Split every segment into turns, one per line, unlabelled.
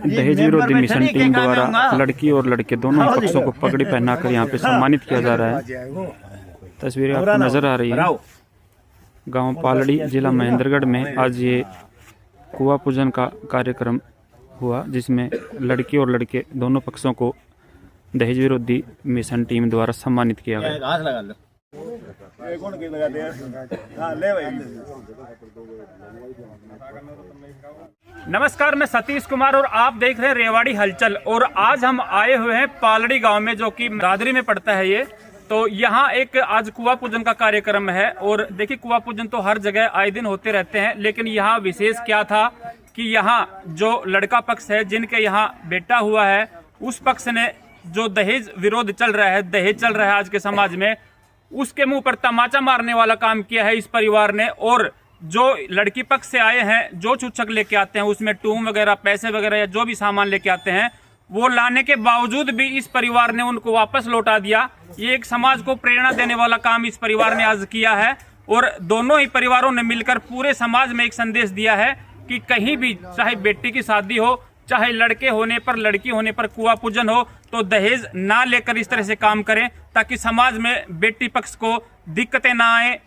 दहेज विरोधी mission team द्वारा लड़की और लड़के दोनों पक्षों को पगड़ी पहनाकर यहाँ पे सम्मानित किया जा रहा है। तस्वीरें आपको नजर आ रही है। गांव पालड़ी, जिला महेंद्रगढ़ में आज ये कुआं पूजन का कार्यक्रम हुआ, जिसमें लड़की और लड़के दोनों पक्षों को दहेज विरोधी मिशन टीम द्वारा सम्मानित किया गया।
नमस्कार, मैं सतीश कुमार और आप देख रहे हैं रेवाड़ी हलचल। और आज हम आए हुए हैं पालड़ी गांव में, जो कि दादरी में पड़ता है ये। तो यहाँ एक आज कुआं पूजन का कार्यक्रम है। और देखिए, कुआं पूजन तो हर जगह आए दिन होते रहते हैं, लेकिन यहाँ विशेष क्या था कि यहाँ जो लड़का पक्ष है, जिनके यहाँ बेटा हुआ है, उस पक्ष ने जो दहेज विरोध चल रहा है, दहेज चल रहा है आज के समाज में, उसके मुंह पर तमाचा मारने वाला काम किया है इस परिवार ने। और जो लड़की पक्ष से आए हैं, जो चूचक लेके आते हैं, उसमें टूम वगैरह, पैसे वगैरह या जो भी सामान लेके आते हैं, वो लाने के बावजूद भी इस परिवार ने उनको वापस लौटा दिया। ये एक समाज को प्रेरणा देने वाला काम इस परिवार ने आज किया है। और दोनों ही परिवारों ने मिलकर पूरे समाज में एक संदेश दिया है कि कहीं भी, चाहे बेटी की शादी हो, चाहे लड़के होने पर, लड़की होने पर कुआं पूजन हो, तो दहेज ना लेकर इस तरह से काम करें, ताकि समाज में बेटी पक्ष को दिक्कतें ना आए।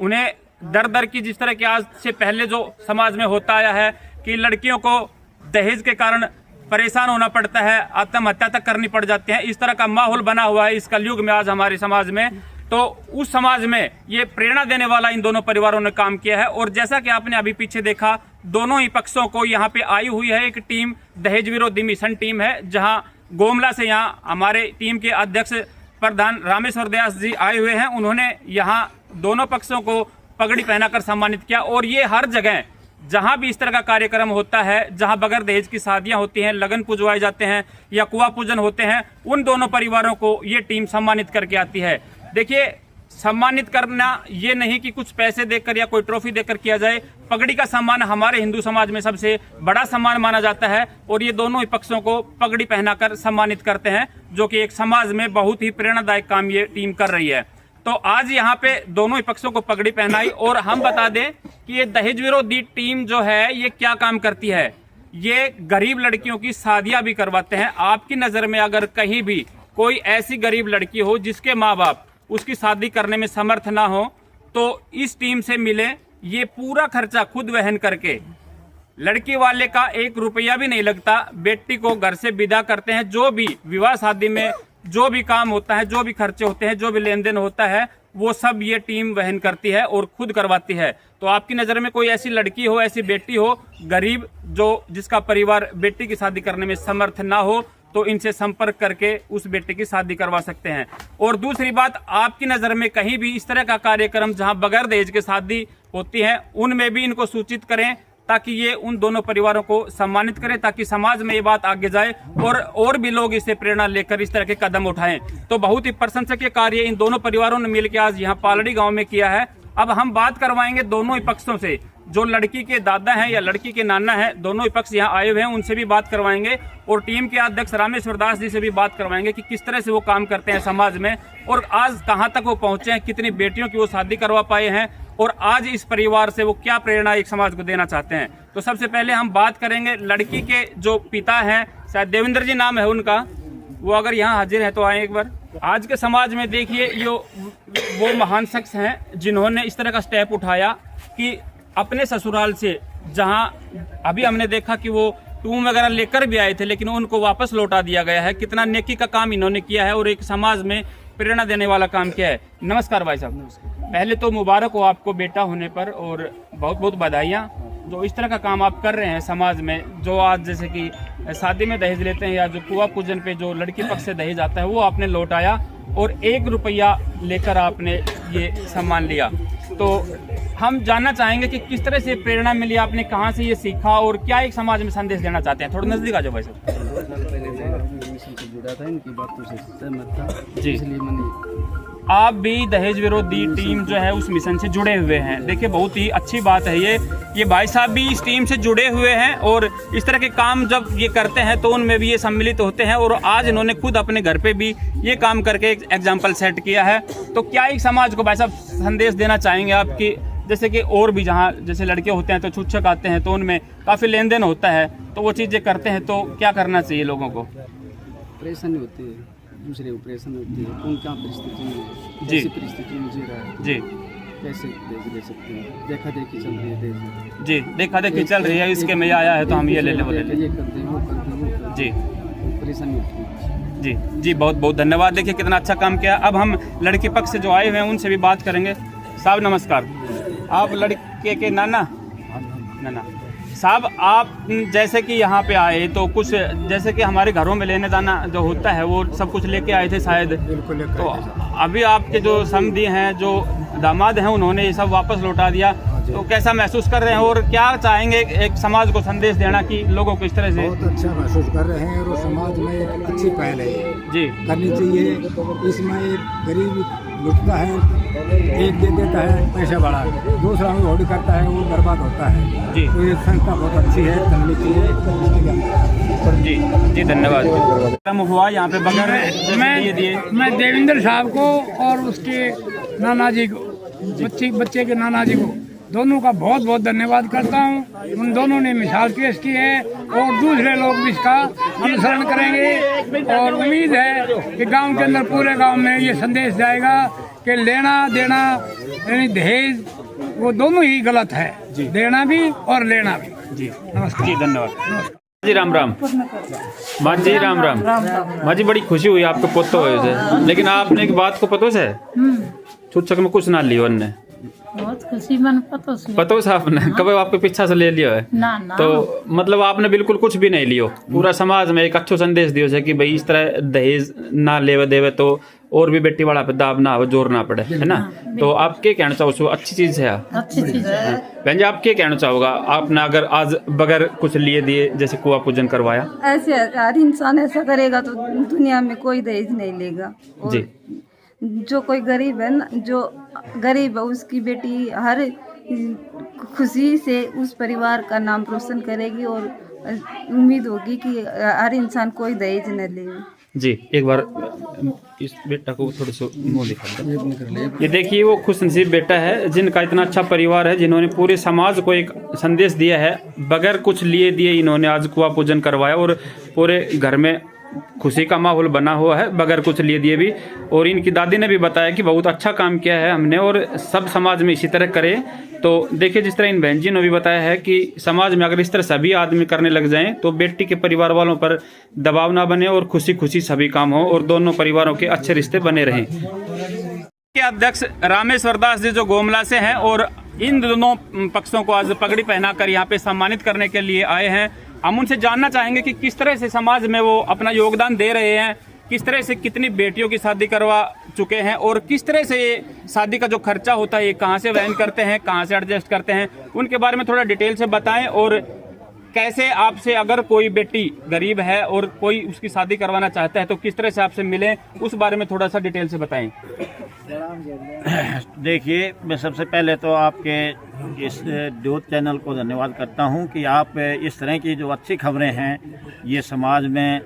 उन्हें दर दर की, जिस तरह की आज से पहले जो समाज में होता आया है कि लड़कियों को दहेज के कारण परेशान होना पड़ता है, आत्महत्या तक करनी पड़ जाती है, इस तरह का माहौल बना हुआ है इस कलयुग में आज हमारे समाज में। तो उस समाज में ये प्रेरणा देने वाला इन दोनों परिवारों ने काम किया है। और जैसा कि आपने अभी पीछे देखा, दोनों ही पक्षों को यहाँ पे आई हुई है एक टीम, दहेज विरोधी मिशन टीम है, जहां गोमला से यहाँ हमारे टीम के अध्यक्ष प्रधान रामेश्वर दयास जी आए हुए हैं। उन्होंने यहाँ दोनों पक्षों को पगड़ी पहनाकर सम्मानित किया। और ये हर जगह जहां भी इस तरह का कार्यक्रम होता है, जहां बगैर दहेज की शादियां होती हैं, लगन पुजवाए जाते हैं या कुआं पूजन होते हैं, उन दोनों परिवारों को ये टीम सम्मानित करके आती है। देखिए, सम्मानित करना ये नहीं कि कुछ पैसे देकर या कोई ट्रॉफी देकर किया जाए। पगड़ी का सम्मान हमारे हिंदू समाज में सबसे बड़ा सम्मान माना जाता है। और ये दोनों ही पक्षों को पगड़ी पहनाकर सम्मानित करते हैं, जो कि एक समाज में बहुत ही प्रेरणादायक काम ये टीम कर रही है। तो आज यहाँ पे दोनों ही पक्षों को पगड़ी पहनाई। और हम बता दें कि ये दहेज विरोधी टीम जो है, ये क्या काम करती है, ये गरीब लड़कियों की शादियां भी करवाते हैं। आपकी नजर में अगर कहीं भी कोई ऐसी गरीब लड़की हो जिसके माँ बाप उसकी शादी करने में समर्थ ना हो, तो इस टीम से मिले। ये पूरा खर्चा खुद वहन करके, लड़की वाले का 1 रुपया भी नहीं लगता, बेटी को घर से विदा करते हैं। जो भी विवाह शादी में जो भी काम होता है, जो भी खर्चे होते हैं, जो भी लेन देन होता है, वो सब ये टीम वहन करती है और खुद करवाती है। तो आपकी नज़र में कोई ऐसी लड़की हो, ऐसी बेटी हो गरीब, जो जिसका परिवार बेटी की शादी करने में समर्थ ना हो, तो इनसे संपर्क करके उस बेटे की शादी करवा सकते हैं। और दूसरी बात, आपकी नज़र में कहीं भी इस तरह का कार्यक्रम जहां बगैर दहेज की शादी होती है, उनमें भी इनको सूचित करें, ताकि ये उन दोनों परिवारों को सम्मानित करें, ताकि समाज में ये बात आगे जाए और भी लोग इससे प्रेरणा लेकर इस तरह के कदम उठाएं। तो बहुत ही प्रशंसनीय कार्य इन दोनों परिवारों ने मिलकर आज यहाँ पालड़ी गांव में किया है। अब हम बात करवाएंगे दोनों ही पक्षों से, जो लड़की के दादा हैं या लड़की के नाना हैं, दोनों ही पक्ष यहाँ आए हुए हैं, उनसे भी बात करवाएंगे। और टीम के अध्यक्ष रामेश्वर दास जी से भी बात करवाएंगे कि किस तरह से वो काम करते हैं समाज में, और आज कहाँ तक वो पहुंचे हैं, कितनी बेटियों की वो शादी करवा पाए हैं, और आज इस परिवार से वो क्या प्रेरणा एक समाज को देना चाहते हैं। तो सबसे पहले हम बात करेंगे लड़की के जो पिता हैं, शायद देवेंद्र जी नाम है उनका, वो अगर यहाँ हाजिर है तो आए एक बार। आज के समाज में देखिए, वो महान शख्स हैं जिन्होंने इस तरह का स्टेप उठाया कि अपने ससुराल से, जहां अभी हमने देखा कि वो टूम वगैरह लेकर भी आए थे, लेकिन उनको वापस लौटा दिया गया है। कितना नेकी का काम इन्होंने किया है और एक समाज में प्रेरणा देने वाला काम किया है। नमस्कार भाई साहब। पहले तो मुबारक हो आपको बेटा होने पर, और बहुत बहुत बधाइयाँ। जो इस तरह का काम आप कर रहे हैं समाज में, जो आज जैसे कि शादी में दहेज लेते हैं, या जो कुआं पूजन पे जो लड़की पक्ष से दहेज आता है, वो आपने लौटाया और 1 रुपया लेकर आपने ये सम्मान लिया। तो हम जानना चाहेंगे कि किस तरह से प्रेरणा मिली, आपने कहाँ से ये सीखा, और क्या एक समाज में संदेश देना चाहते हैं। थोड़ा नजदीक आ जाओ भाई साहब। जुड़ा था, इनकी बातों से सहमत था जी, इसलिए मैंने। आप भी दहेज विरोधी टीम जो है उस मिशन से जुड़े हुए हैं। देखिए, बहुत ही अच्छी बात है ये भाई साहब भी इस टीम से जुड़े हुए हैं, और इस तरह के काम जब ये करते हैं तो उनमें भी ये सम्मिलित होते हैं। और आज इन्होंने खुद अपने घर पे भी ये काम करके एक एग्जाम्पल सेट किया है। तो क्या एक समाज को भाई साहब संदेश देना चाहेंगे आप कि जैसे कि और भी जहाँ जैसे लड़के होते हैं तो छूछक आते हैं तो उनमें काफ़ी लेन देन होता है, तो वो चीज़ें करते हैं, तो क्या करना चाहिए लोगों को?
परेशानी होती है, दूसरे को परेशानी होती है, कौन क्या परिस्थिति में,
जी।
कैसी परिस्थिति में जी रहा है,
जी
कैसे दे सकते हैं, देखा देखी चल रही है देश में।
जी, देखा देखी चल रही है, इसके में ये आया है तो हम ये ले लें, वो ले लें।
ये कर दें, वो कर दें, वो कर दें,
जी
परेशानी होती है।
जी जी, बहुत बहुत धन्यवाद। देखिए कितना अच्छा काम किया। अब हम लड़की पक्ष से जो आए हुए हैं उनसे भी बात करेंगे। साहब नमस्कार, आप लड़के के नाना साहब, आप जैसे कि यहाँ पे आए तो कुछ जैसे कि हमारे घरों में लेने जाना जो होता है वो सब कुछ लेके आए थे शायद, तो अभी आपके जो समधी हैं, जो दामाद हैं, उन्होंने ये सब वापस लौटा दिया, तो कैसा महसूस कर रहे हैं और क्या चाहेंगे एक समाज को संदेश देना कि लोगों को इस तरह से?
बहुत अच्छा महसूस कर रहे हैं और समाज में एक अच्छी पहल है
जी
करनी चाहिए। इसमें एक गरीब लुटता है, एक दे देता है पैसा बढ़ा, दूसरा में होड़ करता है, वो बर्बाद होता है।
जी
तो ये संस्था बहुत अच्छी है, करनी चाहिए।
जी जी, धन्यवाद। हुआ यहाँ पे बगैर
मैं देवेंद्र साहब को और उसके नाना जी को, बच्चे के नाना जी को, दोनों का बहुत बहुत धन्यवाद करता हूँ। उन दोनों ने मिसाल पेश की है और दूसरे लोग भी इसका अनुसरण करेंगे और उम्मीद है कि गांव के अंदर, पूरे गांव में ये संदेश जाएगा कि लेना देना यानी दहेज वो दोनों ही गलत है, देना भी और लेना भी।
जी
नमस्कार
जी, धन्यवाद जी। राम राम माँ जी, राम राम माँ जी, बड़ी खुशी हुई आपको पोतो हुए से, लेकिन आपने एक बात को पतो से छुच्छक में कुछ ना लियो ने,
बहुत खुशी मन
पतो से आपने कब आपके पीछा से ले लियो है
ना
तो मतलब आपने बिल्कुल कुछ भी नहीं लियो, पूरा समाज में एक अच्छो संदेश दियो है कि भाई इस तरह दहेज ना लेवे देवे तो और भी बेटी वाला पे दाब ना हो, जोर ना पड़े, है ना? तो आप क्या कहना चाहो? अच्छी चीज है,
अच्छी चीज है।
बहन जी आप क्या कहना चाहोगा? आपने अगर आज बगैर कुछ लिए दिए जैसे कुआं पूजन करवाया,
ऐसे हर इंसान ऐसा करेगा तो दुनिया में कोई दहेज नहीं लेगा। और
जी
जो कोई गरीब है ना, जो गरीब है उसकी बेटी हर खुशी से उस परिवार का नाम रोशन करेगी और उम्मीद होगी कि हर इंसान कोई दहेज न ले।
जी, एक बार इस बेटा को थोड़ा सा मुंह दिखा दो। ये देखिए वो खुश नसीब बेटा है जिनका इतना अच्छा परिवार है, जिन्होंने पूरे समाज को एक संदेश दिया है। बगैर कुछ लिए दिए इन्होंने आज कुआं पूजन करवाया और पूरे घर में खुशी का माहौल बना हुआ है बगैर कुछ लिए दिए भी। और इनकी दादी ने भी बताया कि बहुत अच्छा काम किया है हमने और सब समाज में इसी तरह करें। तो देखिए जिस तरह इन बहन जी ने भी बताया है कि समाज में अगर इस तरह सभी आदमी करने लग जाएं तो बेटी के परिवार वालों पर दबाव ना बने और खुशी खुशी सभी काम हो और दोनों परिवारों के अच्छे रिश्ते बने रहें। के अध्यक्ष रामेश्वर दास जी जो गोमला से हैं और इन दोनों पक्षों को आज पगड़ी पहनाकर यहाँ पे सम्मानित करने के लिए आए हैं। हम उनसे जानना चाहेंगे कि किस तरह से समाज में वो अपना योगदान दे रहे हैं, किस तरह से कितनी बेटियों की शादी करवा चुके हैं और किस तरह से ये शादी का जो खर्चा होता है ये कहाँ से वहन करते हैं, कहाँ से एडजस्ट करते हैं, उनके बारे में थोड़ा डिटेल से बताएं। और कैसे आपसे अगर कोई बेटी गरीब है और कोई उसकी शादी करवाना चाहता है तो किस तरह से आपसे मिले, उस बारे में थोड़ा सा डिटेल से बताएं।
देखिए, मैं सबसे पहले तो आपके इस ड्यूट चैनल को धन्यवाद करता हूं कि आप इस तरह की जो अच्छी खबरें हैं ये समाज में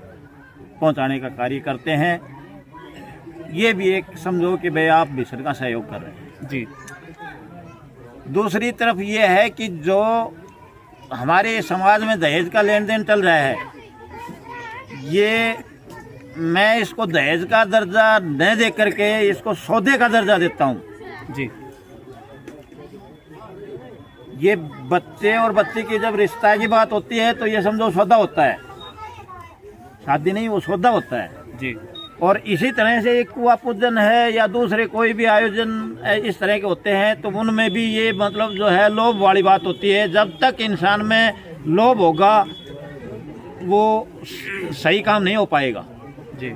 पहुंचाने का कार्य करते हैं। ये भी एक समझो कि भाई आप मिशन का सहयोग कर रहे हैं
जी।
दूसरी तरफ ये है कि जो हमारे समाज में दहेज का लेन देन चल रहा है, ये मैं इसको दहेज का दर्जा न दे करके इसको सौदे का दर्जा देता हूँ
जी।
ये बच्चे और बच्ची की जब रिश्ता की बात होती है तो ये समझो सौदा होता है, शादी नहीं, वो सौदा होता है
जी।
और इसी तरह से एक कुआं पूजन है या दूसरे कोई भी आयोजन इस तरह के होते हैं तो उनमें भी ये मतलब जो है लोभ वाली बात होती है। जब तक इंसान में लोभ होगा वो सही काम नहीं हो पाएगा
जी।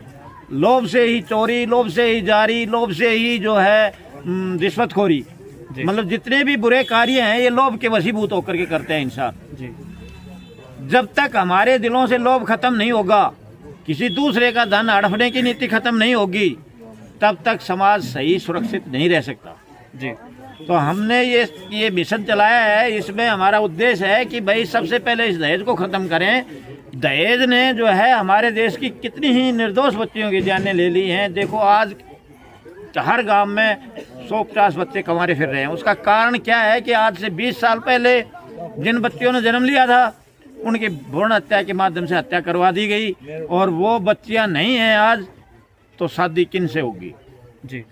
लोभ से ही चोरी, लोभ से ही जारी, लोभ से ही जो है रिश्वतखोरी, मतलब जितने भी बुरे कार्य हैं ये लोभ के वशीभूत होकर के करते हैं इंसान
जी।
जब तक हमारे दिलों से लोभ खत्म नहीं होगा, किसी दूसरे का धन हड़पने की नीति खत्म नहीं होगी, तब तक समाज सही सुरक्षित नहीं रह सकता
जी।
तो हमने ये मिशन चलाया है। इसमें हमारा उद्देश्य है कि भाई सबसे पहले इस दहेज को खत्म करें। दहेज ने जो है हमारे देश की कितनी ही निर्दोष बच्चियों की जानें ले ली हैं। देखो आज हर गांव में 150 बच्चे कमारे फिर रहे हैं। उसका कारण क्या है कि आज से 20 साल पहले जिन बच्चियों ने जन्म लिया था उनकी भ्रूण हत्या के माध्यम से हत्या करवा दी गई, और वो बच्चियां नहीं हैं आज, तो शादी किन से होगी
जी।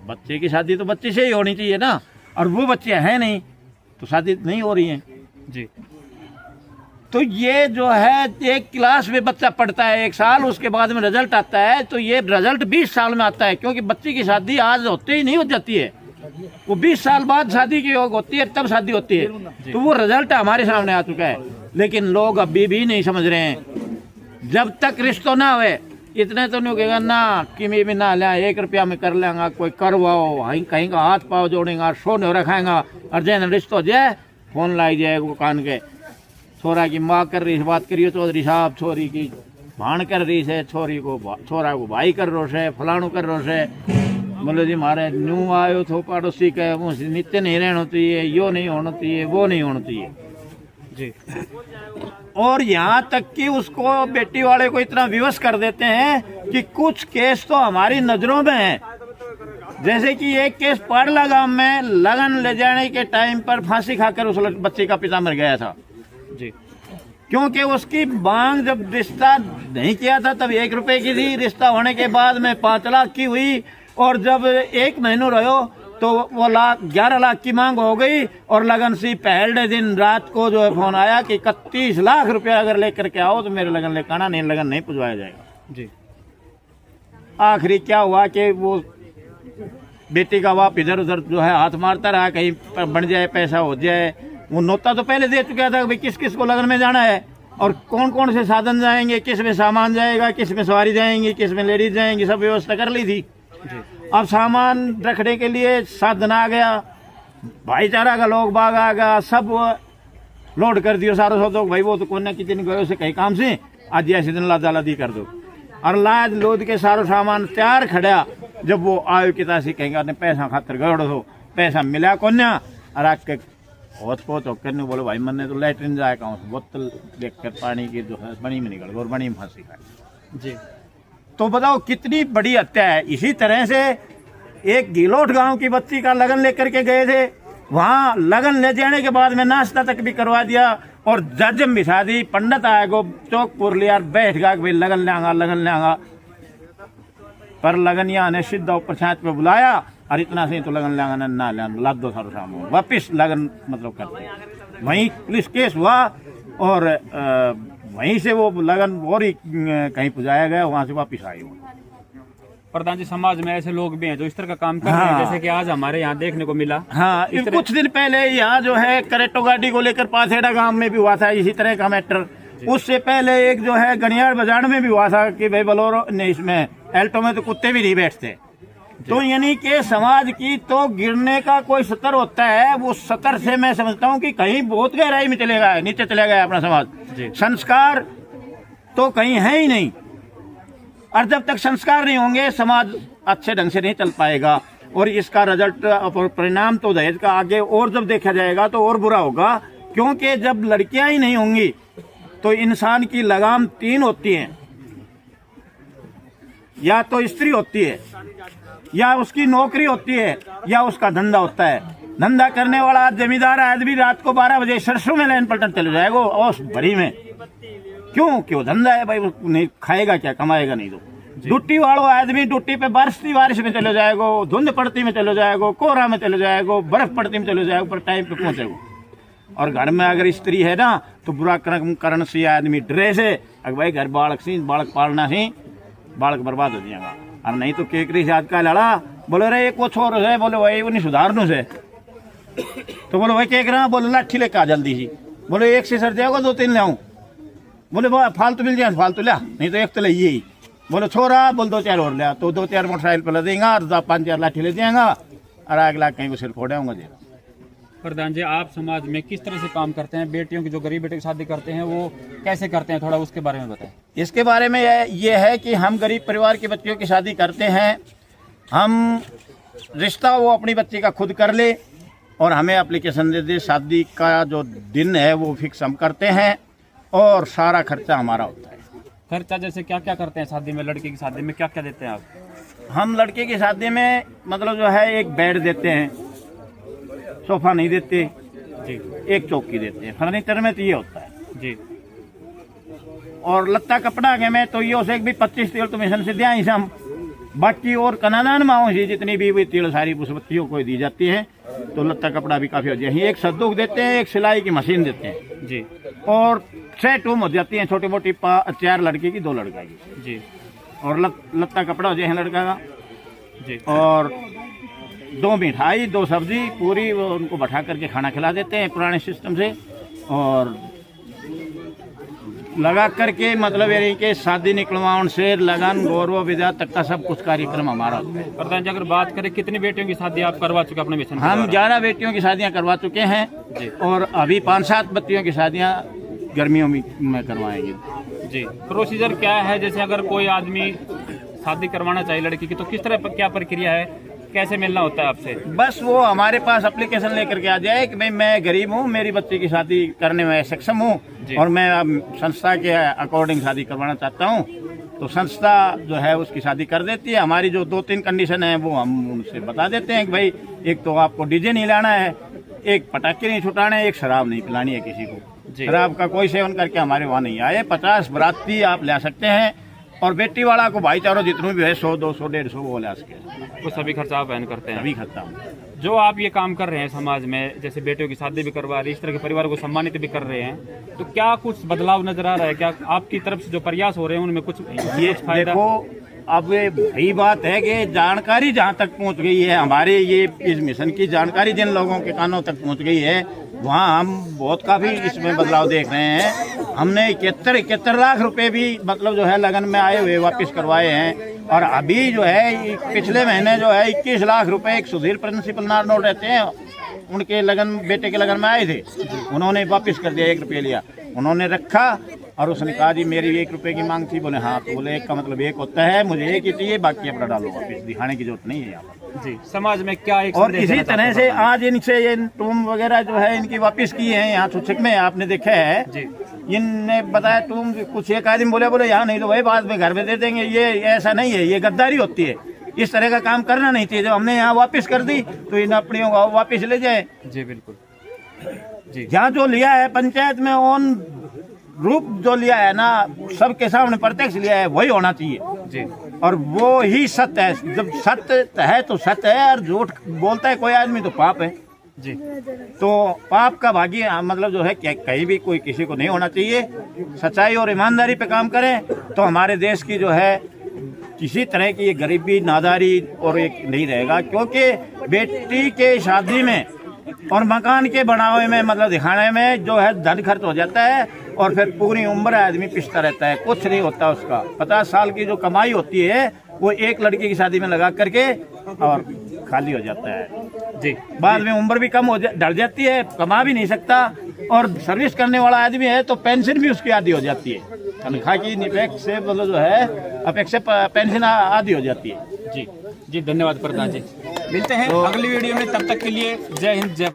बच्चे की शादी तो बच्चे से ही होनी चाहिए ना, और वो बच्चियां हैं नहीं तो शादी नहीं हो रही हैं
जी।
तो ये जो है एक क्लास में बच्चा पढ़ता है 1 साल, उसके बाद में रिजल्ट आता है, तो ये रिजल्ट 20 साल में आता है, क्योंकि बच्चे की शादी आज होते ही नहीं हो जाती है, वो 20 साल बाद शादी की योग होती है, तब शादी होती है। तो वो रिजल्ट हमारे सामने आ चुका है, लेकिन लोग अभी भी नहीं समझ रहे हैं। जब तक रिश्तों ना हुए इतने तो नहीं कहेगा ना कि मैं भी ना लिया 1 रुपया में कर लेंगा, कोई करवाओ कहीं का हाथ पाँव जोड़ेगा, सोने रखाएंगा, और जैन रिश्तो जाए फोन लाई जाएगा कान के, छोरा की माँ कर रही बात करिए चौधरी साहब, छोरी की भाण कर रही है, छोरा को भाई कर रो से, फलाणु कर रो से, बोले जी मारे न्यू आयो थो पड़ोसी के नित्य नहीं रहना चाहिए, यो नहीं होना चाहिए, वो नहीं होना चाहिए
जी।
और यहाँ तक कि उसको बेटी वाले को इतना विवश कर देते हैं कि कुछ केस तो हमारी नजरों में है। जैसे कि एक केस पाड़ला गांव में लगन ले जाने के टाइम पर फांसी खाकर उस बच्चे का पिता मर गया था
जी।
क्योंकि उसकी मांग जब रिश्ता नहीं किया था तब 1 रुपए की थी, रिश्ता होने के बाद में 5 लाख की हुई, और जब 1 महीनों रहो तो वो 11 लाख की मांग हो गई, और लगन सी पहले दिन रात को जो है फोन आया कि 31 लाख रुपया अगर लेकर के आओ तो मेरे लगन लेकर आना, नहीं लगन नहीं पुजवाया जाएगा
जी।
आखिरी क्या हुआ कि वो बेटी का बाप इधर उधर जो है हाथ मारता रहा, कहीं पर बन जाए पैसा हो जाए। वो नोता तो पहले दे चुका था भाई किस किस को लगन में जाना है, और कौन कौन से साधन जाएंगे, किस में सामान जाएगा, किस में सवारी जाएंगी, किस में लेडीज जाएंगी, सब व्यवस्था कर ली थी। अब सामान रखने के लिए साधन आ गया, भाईचारा का लोग बाग आ गया, सब लोड कर दियो सारा सौ, तो भाई वो तो कोने कितनी गए से कहीं काम से आज ऐसे दिन लादा दी कर दो, और लाद लोद के सारा सामान तैयार खड़ा। जब वो आयो किता से कहेंगे आपने पैसा खातर गड़ हो, पैसा मिला कोन्या, और आके होत पोत होकर नहीं बोले भाई मैंने तो लेटरिन जाएगा, बोतल देख कर पानी की जो है बनी में निकल गई और बनी में फांसी खाई
जी।
तो बताओ कितनी बड़ी हत्या है। इसी तरह से एक गिलोट गांव की बच्ची का लगन लेकर के गए थे, वहां लगन ले जाने के बाद में नाश्ता तक भी करवा दिया, और जज बिठा दी, पंडित आएगो चौकपुर लिया, बैठ गया भाई लगन लेंगा, पर लगन यहाँ ने सीधा ऊपर छात पे बुलाया, और इतना से तो लगन लेंगा ना लाद दो सारो सामने वापिस लगन मतलब करते। वहीं पुलिस केस हुआ, और वहीं से वो लगन और ही कहीं पुजाया गया, वहां से वापिस आए वो।
प्रधान जी, समाज में ऐसे लोग भी हैं जो इस तरह का काम कर रहे हैं, जैसे कि आज हमारे यहाँ देखने को मिला।
हाँ, कुछ दिन पहले यहाँ जो है करेटो गाड़ी को लेकर पाथेड़ा गांव में भी हुआ था इसी तरह का मैटर। उससे पहले एक जो है गनियार बाजार में भी हुआ था कि भाई बोलोरो नहीं, इसमें एल्टो में तो कुत्ते भी नहीं बैठते। तो यानी कि समाज की तो गिरने का कोई सतर होता है, वो सतर से मैं समझता हूँ कि कहीं बहुत गहराई में चले गया, नीचे चले गया अपना समाज। संस्कार तो कहीं है ही नहीं, और जब तक संस्कार नहीं होंगे समाज अच्छे ढंग से नहीं चल पाएगा। और इसका रिजल्ट और परिणाम तो दहेज का आगे और जब देखा जाएगा तो और बुरा होगा, क्योंकि जब लड़कियां ही नहीं होंगी तो इंसान की लगाम 3 होती हैं, या तो स्त्री होती है, या उसकी नौकरी होती है, या उसका धंधा होता है। धंधा करने वाला जमींदार आदमी रात को 12 बजे सरसों में लाइन पलटन चले जाएगा और भरी में, क्यों धंधा है भाई, वो नहीं खाएगा क्या, कमाएगा नहीं। तो ड्यूटी वालों आदमी ड्यूटी पे बारिश में चले जाएगा, धुंध पड़ती में चले जाएगा, कोहरा में चले जाएगा, बर्फ पड़ती में चले जाएगा, पर टाइम पे पहुंचेगा। और घर में अगर स्त्री है ना तो बुरा करण से आदमी डरे से, अगर भाई घर बालक पालना सी, बालक बर्बाद हो जाएगा। और नहीं तो केकरी से आज का लड़ा, बोले रे एक वो छोर है, बोले भाई वो नहीं सुधारने से, तो बोले भाई केकरा, बोले लाठी लेकर आ जल्दी सी, बोले 1 से सर जाएगा 2-3 ले आऊँ, बोले फालतू मिल जाए फालतू लिया, नहीं तो 1 तो ले यही, बोले छोरा बोल 2-4 और लिया, तो 2-4 मोटरसाइकिल पर ले देंगे और 5-4 लाठी ले जाएगा, और अगला कहीं को सिर फोड़ेगा जी।
प्रधान जी, आप समाज में किस तरह से काम करते हैं? बेटियों की जो गरीब बेटे की शादी करते हैं वो कैसे करते हैं, थोड़ा उसके बारे में बताएं।
इसके बारे में ये है कि हम गरीब परिवार की बच्चियों की शादी करते हैं, हम रिश्ता वो अपनी बच्ची का खुद कर ले, और हमें एप्लीकेशन दे दे, शादी का जो दिन है वो फिक्स हम करते हैं, और सारा खर्चा हमारा होता है।
खर्चा जैसे क्या क्या करते हैं शादी में? लड़की की शादी में क्या क्या देते हैं आप?
हम लड़के की शादी में मतलब जो है एक बेड देते हैं, सोफा नहीं देते
जी
एक चौकी देते हैं। फर्नीचर में तो ये होता है
जी।
और लत्ता कपड़ा के में तो ये उसे भी 25 तेल तो मिशन से दिया ही हम। बाकी और कनादान माओ से जितनी भी तेल सारी उस बच्चियों को दी जाती है। तो लत्ता कपड़ा भी काफी हो जाए। एक सद्दूक देते हैं, एक सिलाई की मशीन देते हैं
जी।
और 6 टूम हो जाती हैं, छोटी मोटी 4 लड़के की 2 लड़का की
जी।
और लत्ता कपड़ा हो जाए लड़का का
जी।
और 2 मिठाई 2 सब्जी पूरी वो उनको बैठा करके खाना खिला देते हैं पुराने सिस्टम से। और लगा करके मतलब यानी कि शादी निकलवाउन से लगन गौरव विदा तक का सब कुछ कार्यक्रम हमारा होता है।
प्रधान जी, अगर बात करें कितनी बेटियों की शादी आप करवा चुके अपने मिशन?
हम 11 बेटियों की शादियां करवा चुके हैं
जी।
और अभी 5-7 बच्चियों की शादियां गर्मियों में करवाएंगे
जी। प्रोसीजर क्या है? जैसे अगर कोई आदमी शादी करवाना चाहिए लड़की की तो किस तरह क्या प्रक्रिया है, कैसे मिलना होता है आपसे?
बस वो हमारे पास एप्लीकेशन लेकर के आ जाए कि भाई मैं गरीब हूँ, मेरी बच्ची की शादी करने में सक्षम हूँ और मैं अब संस्था के अकॉर्डिंग शादी करवाना चाहता हूँ। तो संस्था जो है उसकी शादी कर देती है। हमारी जो 2-3 कंडीशन है वो हम उनसे बता देते हैं कि भाई एक तो आपको डीजे नहीं लाना है, एक पटाखे नहीं छुटाने, एक शराब नहीं पिलानी है किसी को। शराब का कोई सेवन करके हमारे वहाँ नहीं आए। 50 बराती आप ला सकते हैं और बेटी वाला को भाईचारा जितने भी है 100, 200, 150 वो ला सके।
वो सभी खर्चा आप वहन करते हैं?
अभी खर्चा
जो आप ये काम कर रहे हैं समाज में, जैसे बेटियों की शादी भी करवा रहे हैं, इस तरह के परिवार को सम्मानित भी कर रहे हैं, तो क्या कुछ बदलाव नजर आ रहा है? क्या आपकी तरफ से जो प्रयास हो रहे हैं उनमें कुछ
ये
फायदा?
देखो अब यही बात है कि जानकारी जहाँ तक पहुँच गई है हमारे ये इस मिशन की जानकारी जिन लोगों के कानों तक पहुँच गई है वहाँ हम बहुत काफ़ी इसमें बदलाव देख रहे हैं। हमने 71 लाख रुपए भी मतलब जो है लगन में आए हुए वापस करवाए हैं। और अभी जो है पिछले महीने जो है 21 लाख रुपए एक सुधीर प्रिंसिपल नारनौल रहते हैं, उनके लगन बेटे के लगन में आए थे, उन्होंने वापस कर दिया। 1 रुपये लिया उन्होंने रखा और उसने कहा जी मेरी 1 रुपये की मांग थी। बोले हाँ। तो बोले 1 का मतलब 1 होता है, मुझे 1 ही चाहिए, बाकी अपना डालो वापस, दिखाने की जरूरत नहीं है यहाँ पर।
जी। समाज में क्या एक
और इसी तरह से आज इनसे ये टूम वगैरह जो है इनकी वापस की है यहाँ छुच्छक में, आपने देखा है
जी।
इनने बताया टूम कुछ एक आदमी बोले यहाँ नहीं तो भाई बाद में घर में दे देंगे। ये ऐसा नहीं है, ये गद्दारी होती है। इस तरह का काम करना नहीं चाहिए। जब हमने यहाँ वापस कर दी तो इन अपनियों को वापस ले जाए।
जी बिल्कुल जी।
जहाँ जो लिया है पंचायत में ऑन रूप जो लिया है ना, सबके सामने प्रत्यक्ष लिया है, वही होना चाहिए
जी।
और वो ही सत्य है। जब सत्य है तो सत्य है, और झूठ बोलता है कोई आदमी तो पाप है
जी।
तो पाप का भागी मतलब जो है कहीं भी कोई किसी को नहीं होना चाहिए। सच्चाई और ईमानदारी पे काम करें तो हमारे देश की जो है किसी तरह की ये गरीबी नादारी और एक नहीं रहेगा। क्योंकि बेटी के शादी में और मकान के बनावे में मतलब दिखाने में जो है धन खर्च हो जाता है और फिर पूरी उम्र आदमी पिसता रहता है, कुछ नहीं होता उसका। 50 साल की जो कमाई होती है वो एक लड़की की शादी में लगा करके और खाली हो जाता है
जी।
बाद में उम्र भी कम हो डर जाती है, कमा भी नहीं सकता और सर्विस करने वाला आदमी है तो पेंशन भी उसकी आधी हो जाती है। तनख्वाह की निरपेक्ष से मतलब जो है अपेक्षा पेंशन आधी हो जाती है।
जी जी। धन्यवाद प्रधान जी। मिलते हैं अगली वीडियो में, तब तक के लिए जय हिंद जय।